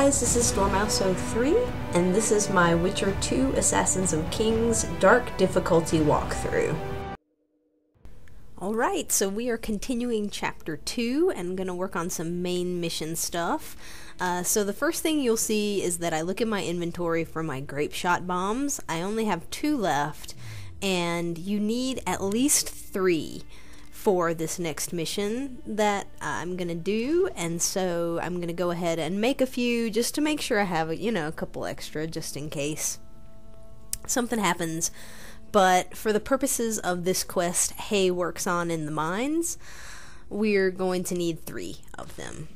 guys, this is Dormouse03, and this is my Witcher 2 Assassins of Kings Dark Difficulty walkthrough. Alright, so we are continuing Chapter 2 and going to work on some main mission stuff. So the first thing you'll see is that I look at my inventory for my grape shot bombs. I only have 2 left, and you need at least 3 for this next mission that I'm gonna do, and so I'm gonna go ahead and make a few just to make sure I have a couple extra just in case something happens. But for the purposes of this quest, Hay works on in the mines, we're going to need 3 of them.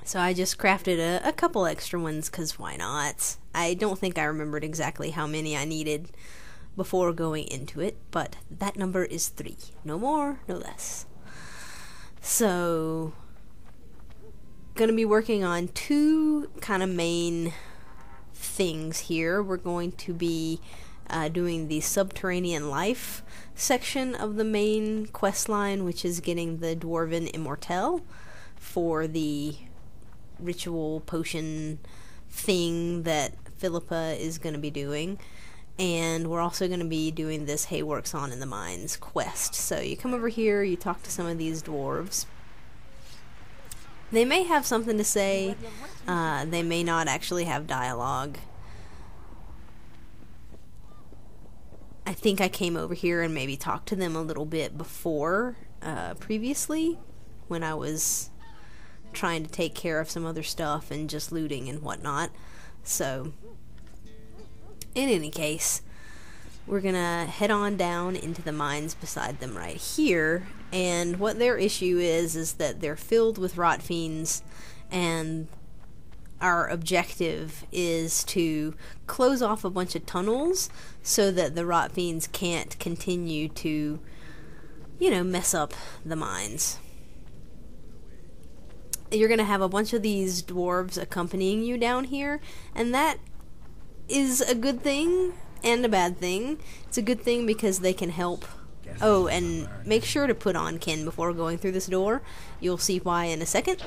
So I just crafted a couple extra ones because why not? I don't think I remembered exactly how many I needed before going into it, but that number is 3. No more, no less. So, gonna be working on 2 kind of main things here. We're going to be doing the Subterranean life section of the main quest line, which is getting the Dwarven Immortelle for the ritual potion thing that Philippa is going to be doing. And we're also going to be doing this Hay Works On in the Mines quest. So you come over here, you talk to some of these dwarves. They may have something to say, they may not actually have dialogue. I think I came over here and maybe talked to them a little bit before, previously, when I was trying to take care of some other stuff and just looting and whatnot. So, in any case, we're gonna head on down into the mines beside them right here, and what their issue is that they're filled with rot fiends, and our objective is to close off a bunch of tunnels so that the rot fiends can't continue to, mess up the mines. You're gonna have a bunch of these dwarves accompanying you down here, and that is a good thing and a bad thing. It's a good thing because they can help. Oh, and make sure to put on kin before going through this door. You'll see why in a second.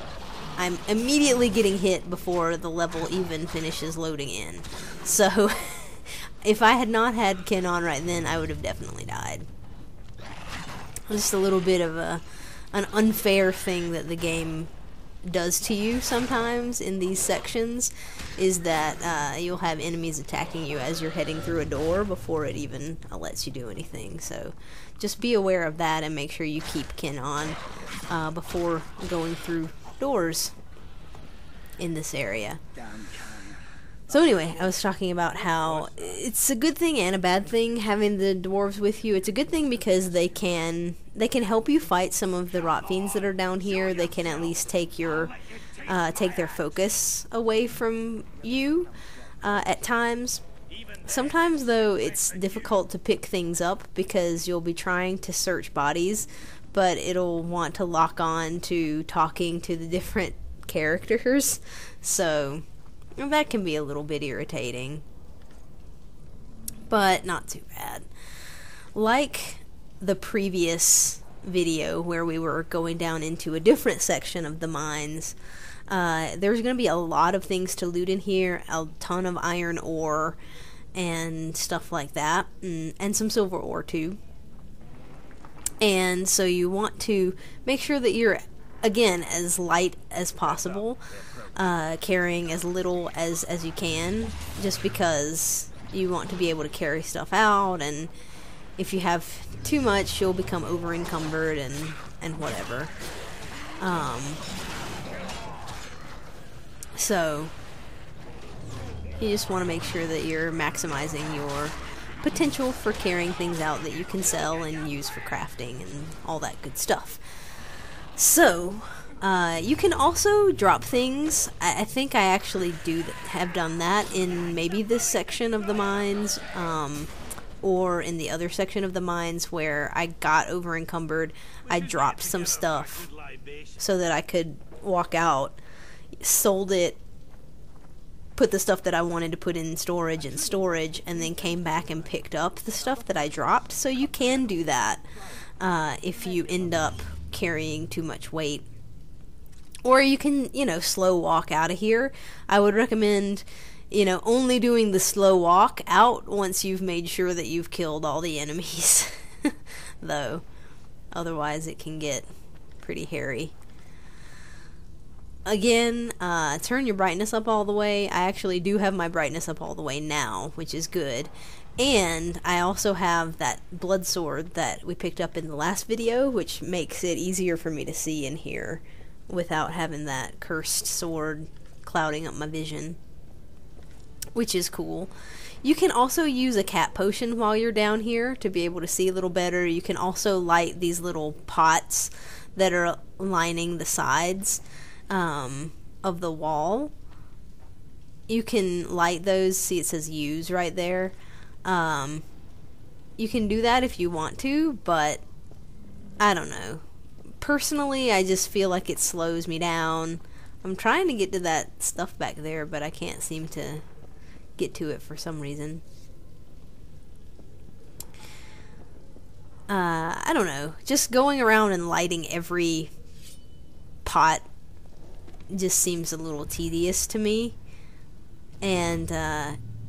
I'm immediately getting hit before the level even finishes loading in. So, if I had not had kin on right then, I would have definitely died. Just a little bit of an unfair thing that the game does to you sometimes in these sections is that you'll have enemies attacking you as you're heading through a door before it even lets you do anything. So just be aware of that and make sure you keep kin on before going through doors in this area. So anyway, I was talking about how it's a good thing and a bad thing having the dwarves with you. It's a good thing because they can help you fight some of the rot fiends that are down here. They can at least take their focus away from you at times. Sometimes though it's difficult to pick things up because you'll be trying to search bodies, but it'll want to lock on to talking to the different characters. So that can be a little bit irritating, but not too bad. Like the previous video where we were going down into a different section of the mines, there's going to be a lot of things to loot in here, a ton of iron ore and stuff like that, and some silver ore too. And so you want to make sure that you're, again, as light as possible, carrying as little as you can, just because you want to be able to carry stuff out, and if you have too much you'll become over encumbered and whatever. So you just want to make sure that you're maximizing your potential for carrying things out that you can sell and use for crafting and all that good stuff. So you can also drop things. I think I actually have done that in maybe this section of the mines, or in the other section of the mines where I got over encumbered. I dropped some stuff so that I could walk out, sold it, put the stuff that I wanted to put in storage, and then came back and picked up the stuff that I dropped. So you can do that if you end up carrying too much weight Or you can, you know, slow walk out of here. I would recommend, you know, only doing the slow walk out once you've made sure that you've killed all the enemies. Though, otherwise it can get pretty hairy. Again, turn your brightness up all the way. I actually do have my brightness up all the way now, which is good. And I also have that blood sword that we picked up in the last video, which makes it easier for me to see in here without having that cursed sword clouding up my vision, which is cool. You can also use a cat potion while you're down here to be able to see a little better. You can also light these little pots that are lining the sides of the wall. You can light those. See, it says use right there. You can do that if you want to, but I don't know. Personally, I just feel like it slows me down. I'm trying to get to that stuff back there, but I can't seem to get to it for some reason. I don't know. Just going around and lighting every pot just seems a little tedious to me. And,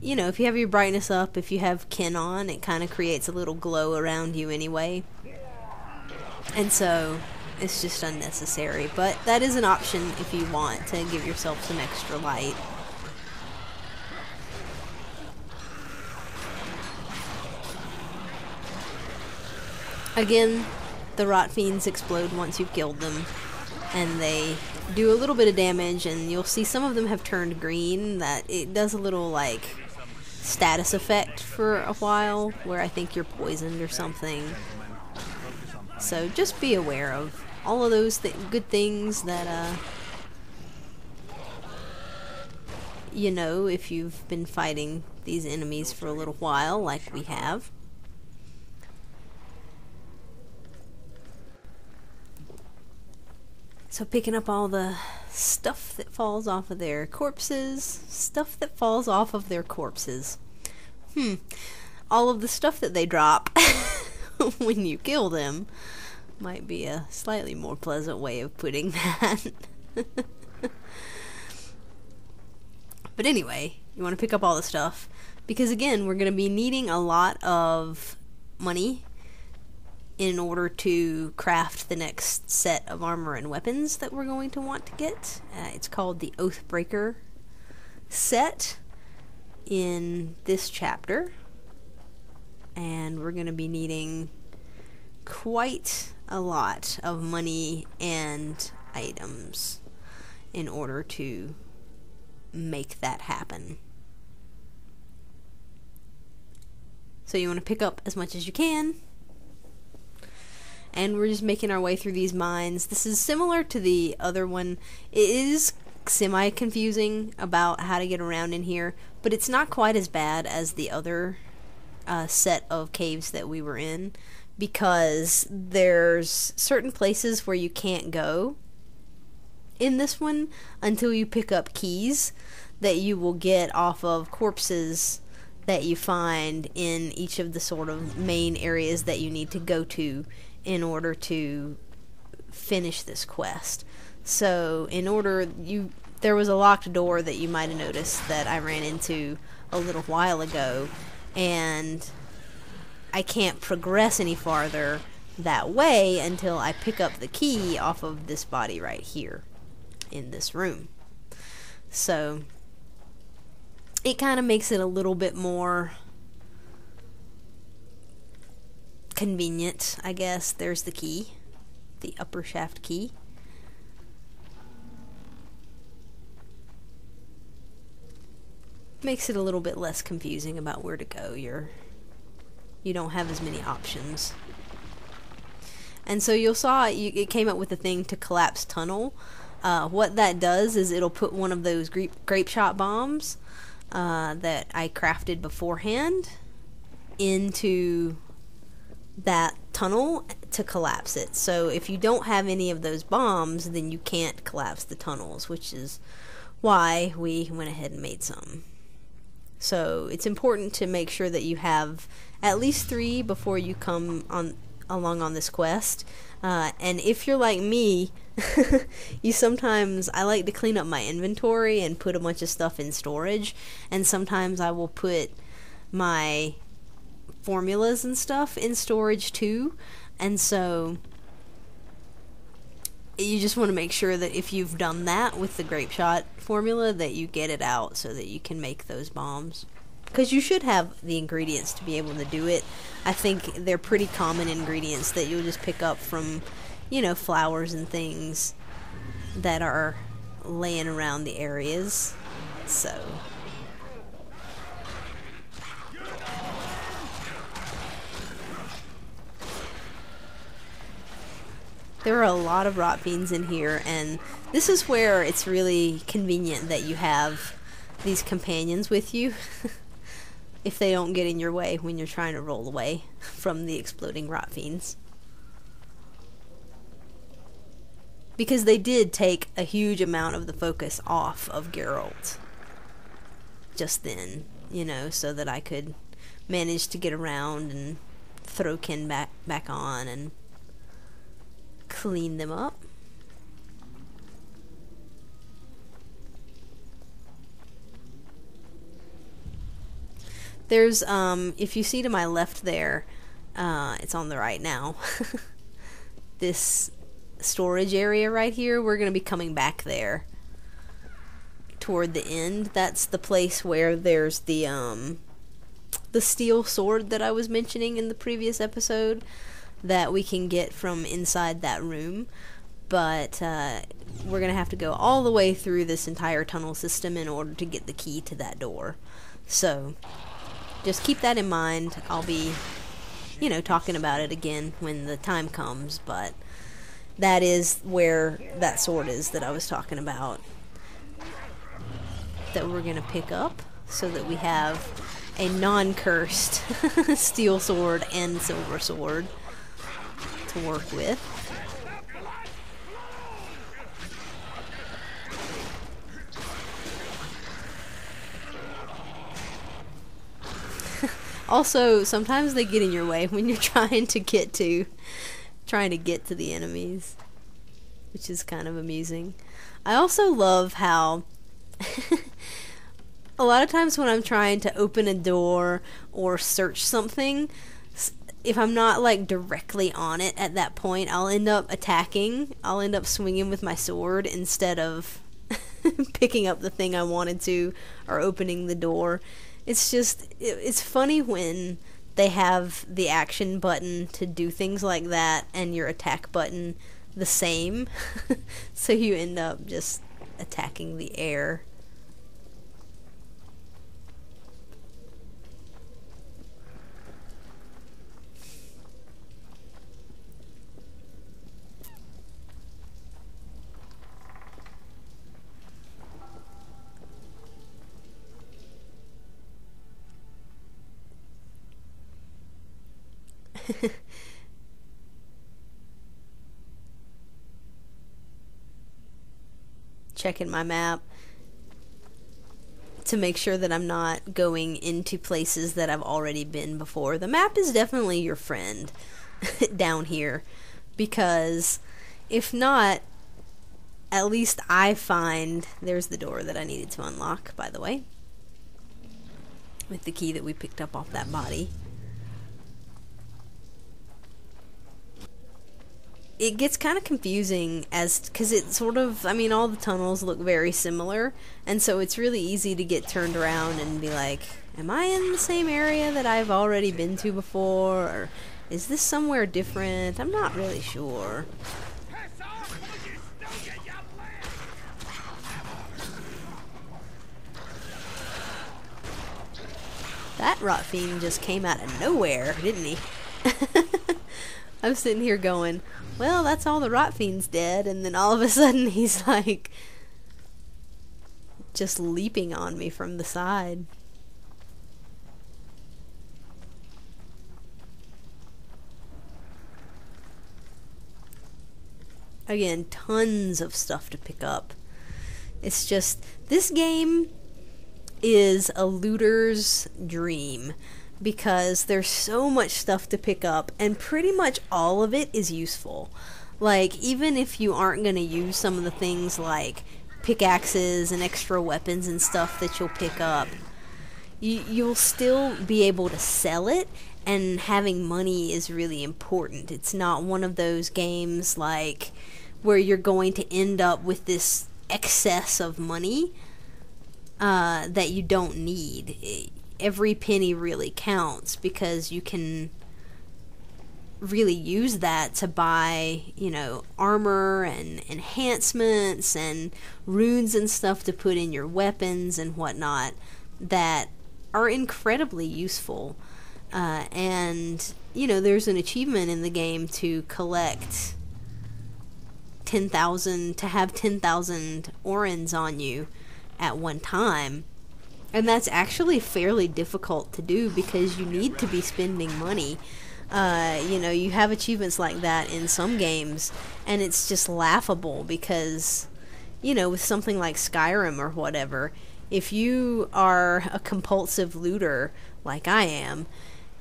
you know, if you have your brightness up, if you have kin on, it kind of creates a little glow around you anyway. And so it's just unnecessary, but that is an option if you want to give yourself some extra light. Again, the rot fiends explode once you've killed them, and they do a little bit of damage, and you'll see some of them have turned green. That it does a little like status effect for a while where I think you're poisoned or something. So just be aware of all of those good things that, you know, if you've been fighting these enemies for a little while, like we have. So picking up all the stuff that falls off of their corpses. Stuff that falls off of their corpses. All of the stuff that they drop when you kill them might be a slightly more pleasant way of putting that. But anyway, you want to pick up all the stuff because again, we're going to be needing a lot of money in order to craft the next set of armor and weapons that we're going to want to get. It's called the Oathbreaker set in this chapter, and we're going to be needing quite a lot of money and items in order to make that happen. So you want to pick up as much as you can, and we're just making our way through these mines. This is similar to the other one. It is semi-confusing about how to get around in here, but it's not quite as bad as the other set of caves that we were in, because there's certain places where you can't go in this one until you pick up keys that you will get off of corpses that you find in each of the sort of main areas that you need to go to in order to finish this quest. So there was a locked door that you might have noticed that I ran into a little while ago, and I can't progress any farther that way until I pick up the key off of this body right here in this room. So it kind of makes it a little bit more convenient, I guess. There's the key, the upper shaft key. Makes it a little bit less confusing about where to go. You don't have as many options. And so you'll saw it came up with a thing to collapse tunnel. What that does is it'll put one of those grape shot bombs that I crafted beforehand into that tunnel to collapse it. So if you don't have any of those bombs, then you can't collapse the tunnels, which is why we went ahead and made some. So it's important to make sure that you have at least 3 before you come along on this quest. And if you're like me, I like to clean up my inventory and put a bunch of stuff in storage, and sometimes I will put my formulas and stuff in storage too, and so you just want to make sure that if you've done that with the grape shot formula, that you get it out so that you can make those bombs. Because you should have the ingredients to be able to do it. I think they're pretty common ingredients that you'll just pick up from, you know, flowers and things that are laying around the areas. So there are a lot of rot fiends in here, and this is where it's really convenient that you have these companions with you if they don't get in your way when you're trying to roll away from the exploding rot fiends. Because they did take a huge amount of the focus off of Geralt just then, you know, so that I could manage to get around and throw Ken back on and clean them up. There's, if you see to my left there, it's on the right now, this storage area right here, we're going to be coming back there toward the end. That's the place where there's the steel sword that I was mentioning in the previous episode that we can get from inside that room, but we're going to have to go all the way through this entire tunnel system in order to get the key to that door. So just keep that in mind. I'll be, you know, talking about it again when the time comes, but that is where that sword is that I was talking about, that we're going to pick up so that we have a non-cursed steel sword and silver sword to work with. Also, sometimes they get in your way when you're trying to get to the enemies, which is kind of amusing. I also love how a lot of times when I'm trying to open a door or search something, if I'm not like directly on it at that point, I'll end up attacking. I'll end up swinging with my sword instead of picking up the thing I wanted to or opening the door. It's just, it's funny when they have the action button to do things like that and your attack button the same. So you end up just attacking the air. Checking my map to make sure that I'm not going into places that I've already been before. The map is definitely your friend down here, because if not, at least I find... There's the door that I needed to unlock, by the way, with the key that we picked up off that body. It gets kind of confusing because it sort of, I mean, all the tunnels look very similar, and so it's really easy to get turned around and be like, am I in the same area that I've already been to before, or is this somewhere different? I'm not really sure. That rot fiend just came out of nowhere, didn't he? I'm sitting here going, well, that's all the rot fiends dead, and then all of a sudden he's like just leaping on me from the side. Again, tons of stuff to pick up. It's just, this game is a looter's dream, because there's so much stuff to pick up, and pretty much all of it is useful. Like, even if you aren't going to use some of the things like pickaxes and extra weapons and stuff that you'll pick up, you'll still be able to sell it, and having money is really important. It's not one of those games like where you're going to end up with this excess of money that you don't need. Every penny really counts, because you can really use that to buy, you know, armor and enhancements and runes and stuff to put in your weapons and whatnot that are incredibly useful. And, you know, there's an achievement in the game to collect 10,000, to have 10,000 orens on you at one time. And that's actually fairly difficult to do, because you need to be spending money. You know, you have achievements like that in some games, and it's just laughable because, you know, with something like Skyrim or whatever, if you are a compulsive looter like I am,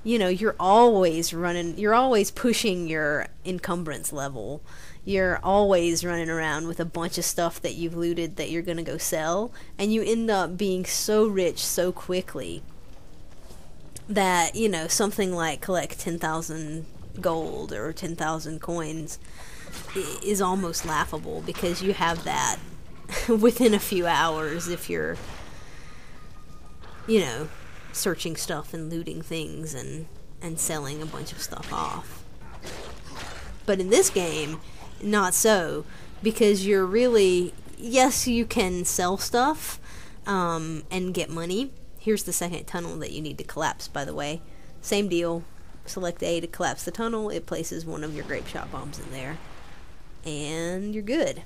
you know, you're always pushing your encumbrance level. You're always running around with a bunch of stuff that you've looted that you're going to go sell, and you end up being so rich so quickly that, you know, something like collect 10,000 gold or 10,000 coins is almost laughable, because you have that within a few hours if you're, you know, searching stuff and looting things and selling a bunch of stuff off. But in this game, not so, because you're really, yes, you can sell stuff and get money. Here's the second tunnel that you need to collapse, by the way. Same deal. Select A to collapse the tunnel. It places one of your grape shot bombs in there, and you're good.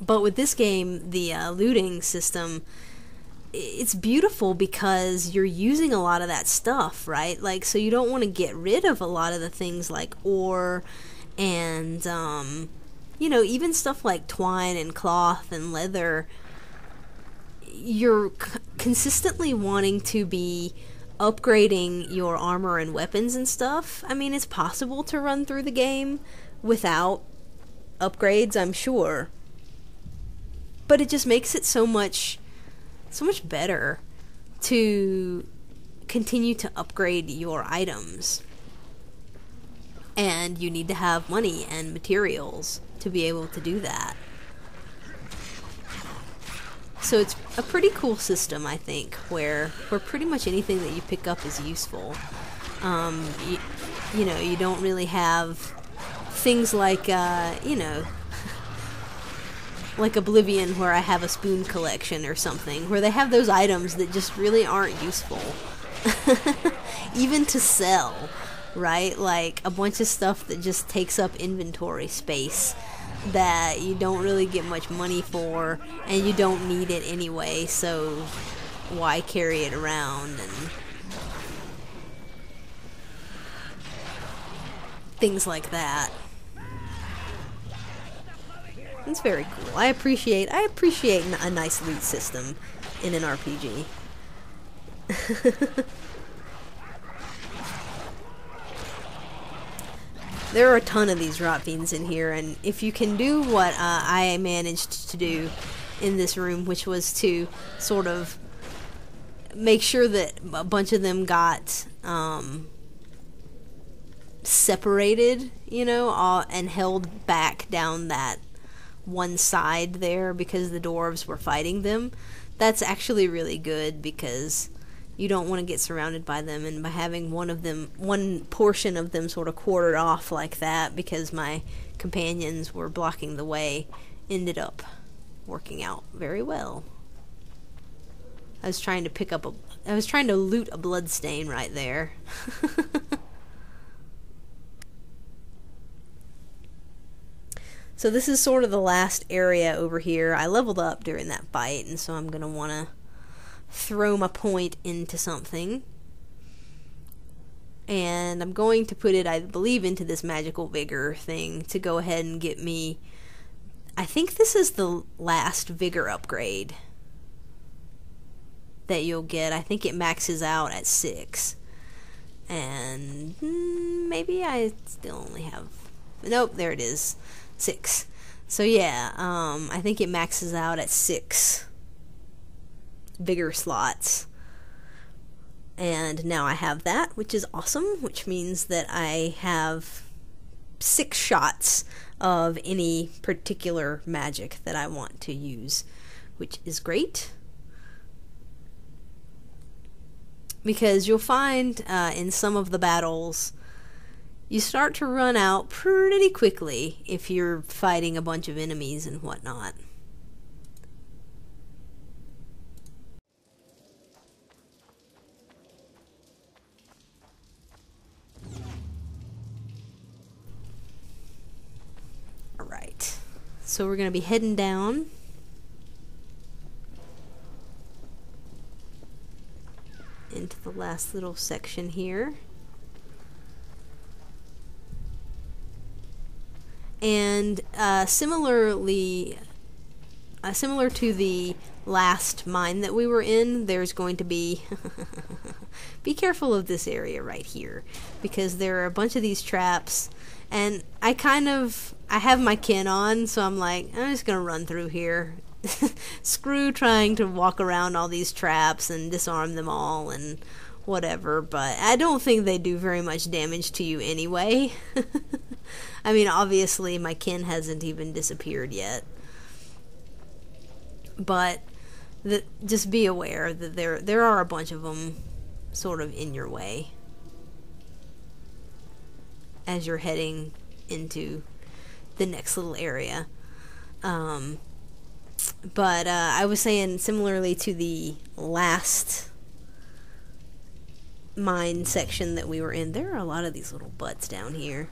But with this game, the looting system, it's beautiful because you're using a lot of that stuff, right? Like, so you don't want to get rid of a lot of the things like ore and, you know, even stuff like twine and cloth and leather. You're consistently wanting to be upgrading your armor and weapons and stuff. I mean, it's possible to run through the game without upgrades, I'm sure. But it just makes it so much better to continue to upgrade your items. And you need to have money and materials to be able to do that. So it's a pretty cool system, I think, where pretty much anything that you pick up is useful. You know, you don't really have things like, you know, like Oblivion, where I have a spoon collection or something, where they have those items that just really aren't useful. Even to sell, right? Like a bunch of stuff that just takes up inventory space that you don't really get much money for, and you don't need it anyway, so why carry it around, and things like that. It's very cool. I appreciate a nice loot system in an RPG. There are a ton of these rot fiends in here, and if you can do what I managed to do in this room, which was to sort of make sure that a bunch of them got separated, you know, and held back down that one side there because the dwarves were fighting them, that's actually really good, because you don't want to get surrounded by them, and by having one portion of them sort of quartered off like that because my companions were blocking the way, ended up working out very well. I was trying to loot a bloodstain right there. So this is sort of the last area over here. I leveled up during that fight, and so I'm going to want to throw my point into something. And I'm going to put it, I believe, into this magical vigor thing to go ahead and get me... I think this is the last vigor upgrade that you'll get. I think it maxes out at 6. And maybe I still only have Nope, there it is. 6. So yeah, I think it maxes out at 6 bigger slots. And now I have that, which is awesome, which means that I have 6 shots of any particular magic that I want to use, which is great. Because you'll find in some of the battles, you start to run out pretty quickly if you're fighting a bunch of enemies and whatnot. Alright, so we're going to be heading down. Into the last little section here. And similar to the last mine that we were in, there's going to be be careful of this area right here, because there are a bunch of these traps, and I have my kin on, so I'm like, I'm just gonna run through here. Screw trying to walk around all these traps and disarm them all and whatever, but I don't think they do very much damage to you anyway. I mean, obviously my kin hasn't even disappeared yet, but just be aware that there are a bunch of them sort of in your way as you're heading into the next little area. But I was saying, similarly to the last mine section that we were in, there are a lot of these little butts down here.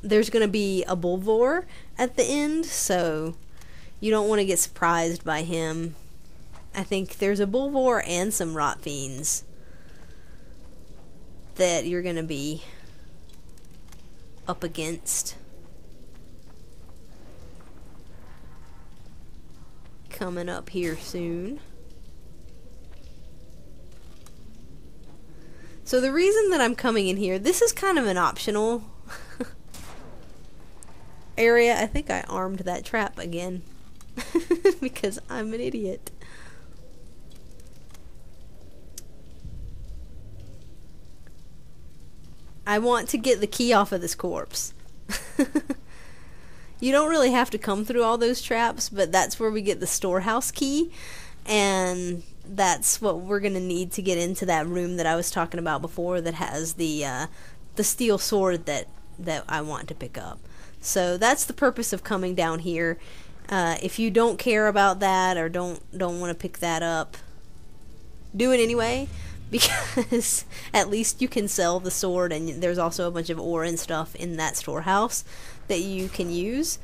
There's going to be a Bulvor at the end, so you don't want to get surprised by him. I think there's a Bulvor and some Rot Fiends that you're going to be up against. Coming up here soon. So the reason that I'm coming in here, this is kind of an optional area. I think I armed that trap again because I'm an idiot. I want to get the key off of this corpse. You don't really have to come through all those traps, but that's where we get the storehouse key, and that's what we're going to need to get into that room that I was talking about before that has the steel sword that I want to pick up. So that's the purpose of coming down here. If you don't care about that or don't want to pick that up, do it anyway, because at least you can sell the sword, and there's also a bunch of ore and stuff in that storehouse that you can use.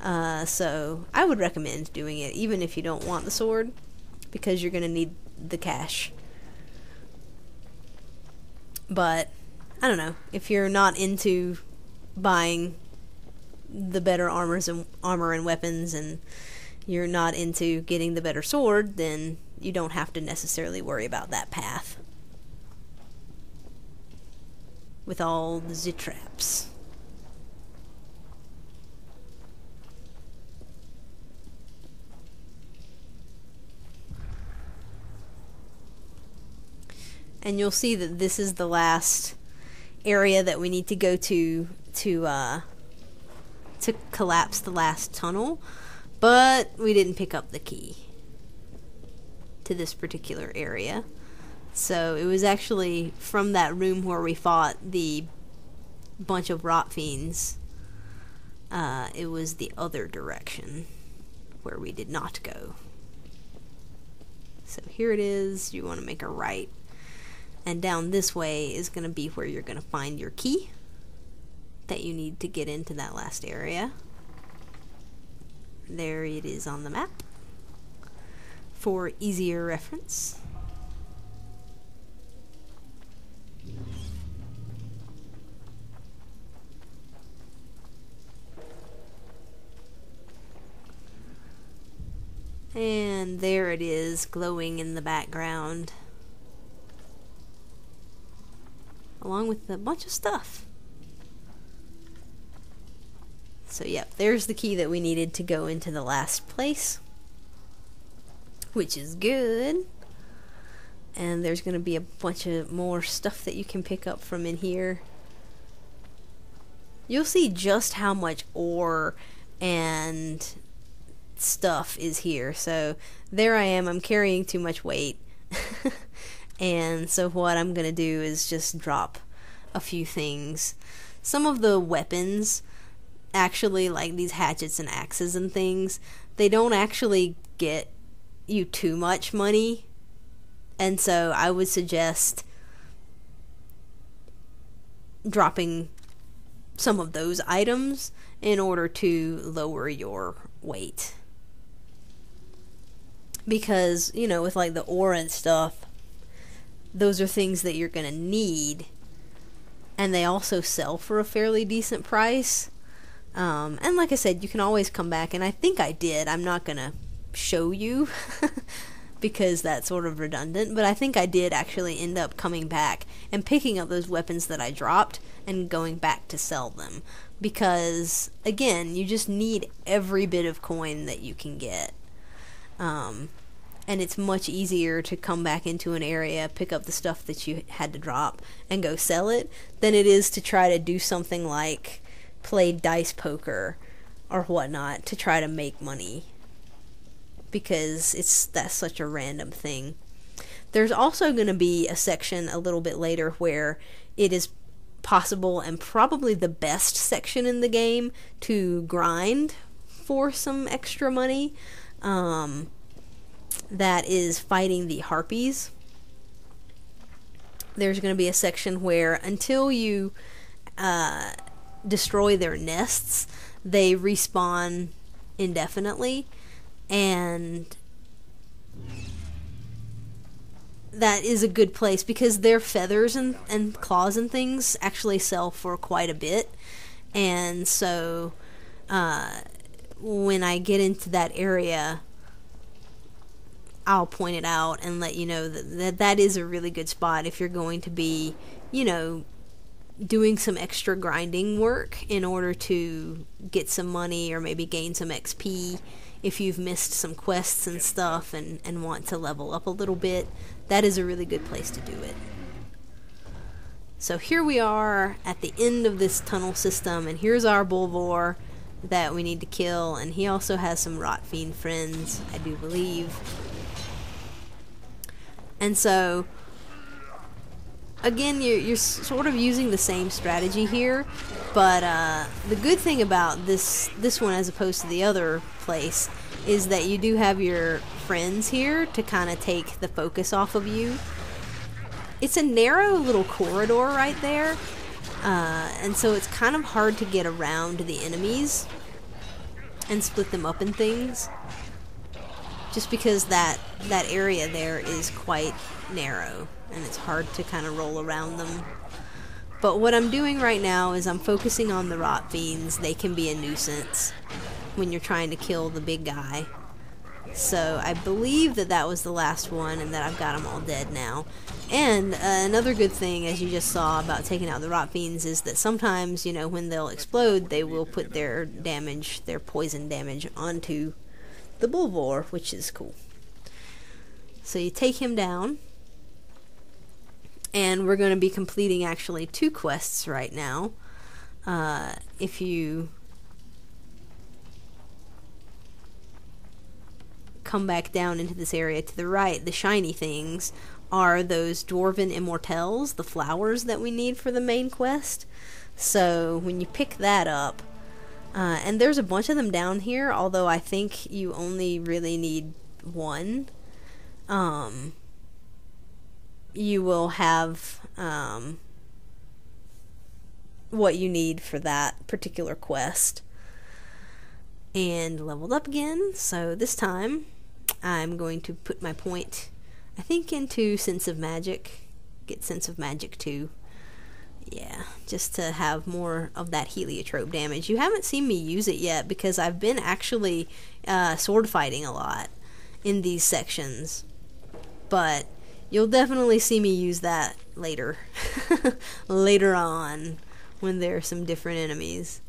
So I would recommend doing it even if you don't want the sword, because you're going to need the cash. But I don't know, if you're not into buying the better armor and weapons, and you're not into getting the better sword, then you don't have to necessarily worry about that path with all the traps. And you'll see that this is the last area that we need to go to collapse the last tunnel, but we didn't pick up the key to this particular area. So it was actually from that room where we fought the bunch of Rot Fiends. It was the other direction where we did not go. So here it is. You want to make a right. And down this way is going to be where you're going to find your key that you need to get into that last area. There it is on the map for easier reference. And there it is, glowing in the background. along with a bunch of stuff. So yep, there's the key that we needed to go into the last place, which is good. And there's going to be a bunch of more stuff that you can pick up from in here. You'll see just how much ore and stuff is here. So there I am, I'm carrying too much weight. And so what I'm going to do is just drop a few things. Some of the weapons, actually, like these hatchets and axes and things, they don't actually get you too much money. And so I would suggest dropping some of those items in order to lower your weight. Because, you know, with like the ore and stuff, those are things that you're going to need. And they also sell for a fairly decent price. And like I said, you can always come back, and I think I did. I'm not going to show you because that's sort of redundant, but I think I did actually end up coming back and picking up those weapons that I dropped and going back to sell them, because again, you just need every bit of coin that you can get, and it's much easier to come back into an area, pick up the stuff that you had to drop and go sell it, than it is to try to do something like play dice poker or whatnot to try to make money, because that's such a random thing. There's also going to be a section a little bit later where it is possible, and probably the best section in the game, to grind for some extra money. That is fighting the harpies. There's going to be a section where until you destroy their nests, they respawn indefinitely, and that is a good place because their feathers and claws and things actually sell for quite a bit. And so when I get into that area, I'll point it out and let you know that is a really good spot if you're going to be, you know, doing some extra grinding work in order to get some money or maybe gain some XP. If you've missed some quests and stuff and want to level up a little bit, that is a really good place to do it. So here we are at the end of this tunnel system, and here's our Bulvor that we need to kill, and he also has some rot fiend friends, I do believe. And so again, you're sort of using the same strategy here, but the good thing about this one as opposed to the other place is that you do have your friends here to kind of take the focus off of you. It's a narrow little corridor right there, and so it's kind of hard to get around the enemies and split them up in things, just because that area there is quite narrow and it's hard to kind of roll around them. But what I'm doing right now is I'm focusing on the rot fiends. They can be a nuisance when you're trying to kill the big guy. So I believe that was the last one and that I've got them all dead now. And another good thing, as you just saw about taking out the rot fiends, is that sometimes, you know, when they'll explode, they will put their damage, their poison damage, onto the Bulvor, which is cool. So you take him down, and we're going to be completing actually 2 quests right now. If you come back down into this area to the right, the shiny things are those dwarven immortelles, the flowers that we need for the main quest. So when you pick that up, and there's a bunch of them down here, although I think you only really need 1, you will have what you need for that particular quest. And leveled up again, so this time I'm going to put my point, I think, into Sense of Magic. Get Sense of Magic 2. Yeah, just to have more of that heliotrope damage. You haven't seen me use it yet because I've been actually sword fighting a lot in these sections. But you'll definitely see me use that later. Later on, when there are some different enemies.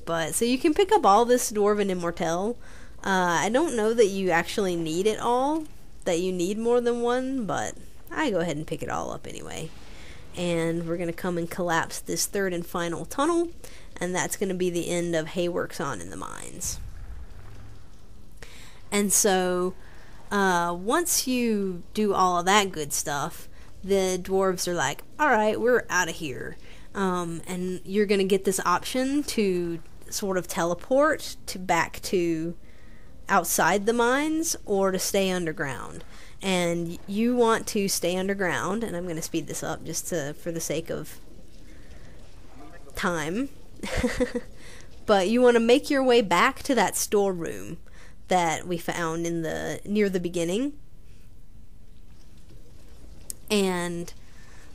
But, so you can pick up all this Dwarven Immortelle. I don't know that you actually need it all, that you need more than one, but I go ahead and pick it all up anyway. And we're going to come and collapse this third and final tunnel, and that's going to be the end of Hayworks On in the Mines. And so, once you do all of that good stuff, the dwarves are like, alright, we're out of here. And you're going to get this option to sort of teleport back to outside the mines, or to stay underground. And you want to stay underground, and I'm going to speed this up just for the sake of time. But you want to make your way back to that storeroom that we found in near the beginning. And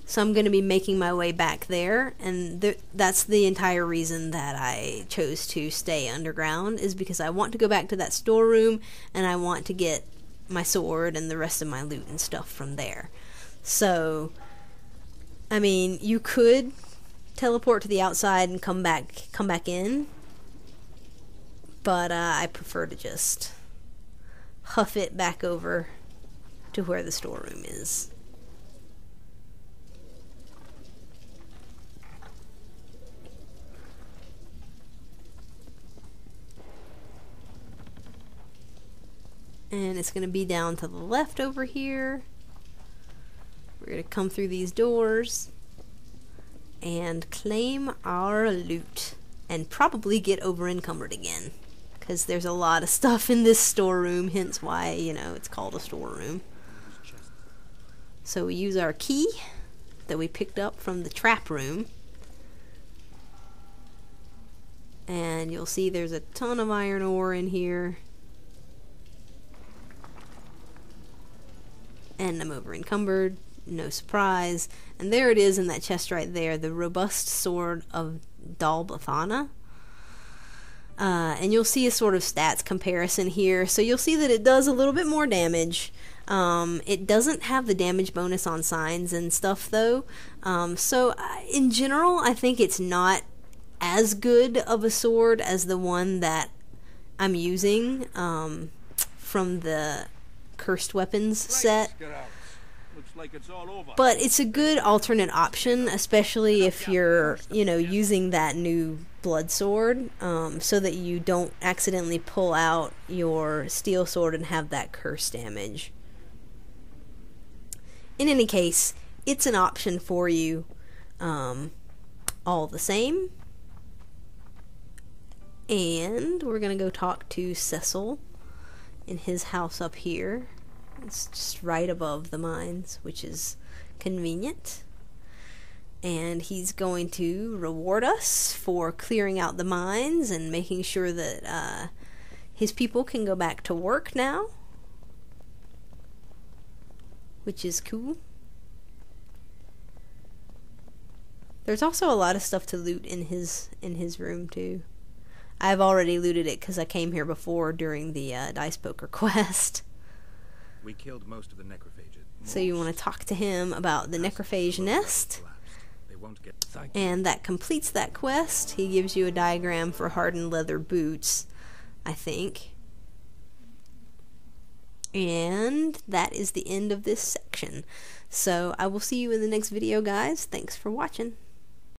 so I'm going to be making my way back there, and that's the entire reason that I chose to stay underground, is because I want to go back to that storeroom, and I want to get my sword and the rest of my loot and stuff from there. So, I mean, you could teleport to the outside and come back in, but I prefer to just huff it back over to where the storeroom is. And it's going to be down to the left over here. We're going to come through these doors and claim our loot. And probably get over encumbered again, because there's a lot of stuff in this storeroom, hence why, you know, it's called a storeroom. So we use our key that we picked up from the trap room. And you'll see there's a ton of iron ore in here. And I'm over encumbered, no surprise. And there it is in that chest right there, the robust sword of Dalbathana. And you'll see a sort of stats comparison here. So you'll see that it does a little bit more damage. It doesn't have the damage bonus on signs and stuff though. So in general, I think it's not as good of a sword as the one that I'm using from the Cursed Weapons set. Like it's all over. But it's a good alternate option, especially if you're, you know, using that new blood sword, so that you don't accidentally pull out your steel sword and have that curse damage. In any case, it's an option for you all the same. And we're gonna go talk to Cecil in his house up here. It's just right above the mines, which is convenient. And he's going to reward us for clearing out the mines and making sure that his people can go back to work now, which is cool. There's also a lot of stuff to loot in his room too. I've already looted it because I came here before during the dice poker quest. We killed most of the necrophages. So you want to talk to him about the necrophage nest. And that completes that quest. He gives you a diagram for hardened leather boots, I think. And that is the end of this section. So I will see you in the next video, guys. Thanks for watching.